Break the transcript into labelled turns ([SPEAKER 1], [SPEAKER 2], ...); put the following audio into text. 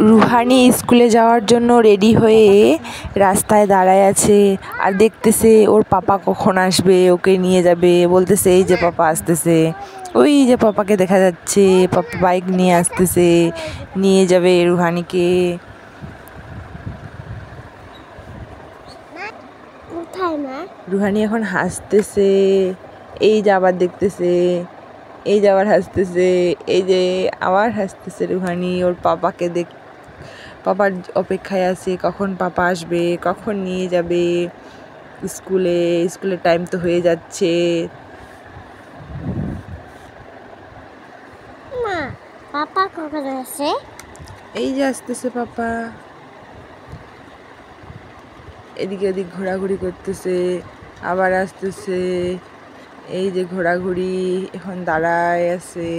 [SPEAKER 1] Rouhani স্কুলে যাওয়ার জন্য রেডি হয়ে রাস্তায় দাঁড়ায় আছে আর দেখতেছে ওর পাপা কখন আসবে, ওকে নিয়ে যাবে। বলতেছে এই যে পাপা আসতেছে, ওই যে পাপাকে দেখা যাচ্ছে, পাপা বাইক নিয়ে আসতেছে, নিয়ে যাবে রুহানিকে। রুহানি এখন হাসতেছে, এই যে আবার দেখতেছে, এই যে আবার হাসতেছে, এই যে আবার হাসতেছে রুহানি ওর পাপাকে পাপার অপেক্ষায় আছে, কখন পাপা আসবে, কখন নিয়ে যাবে স্কুলের টাইম তো হয়ে যাচ্ছে।
[SPEAKER 2] পাপা কখন আসে?
[SPEAKER 1] এই যে আসতেছে পাপা, এদিকে ওদিক ঘোরাঘুরি করতেছে, আবার আসতেছে, এই যে ঘোরাঘুরি, এখন দাঁড়ায় আছে।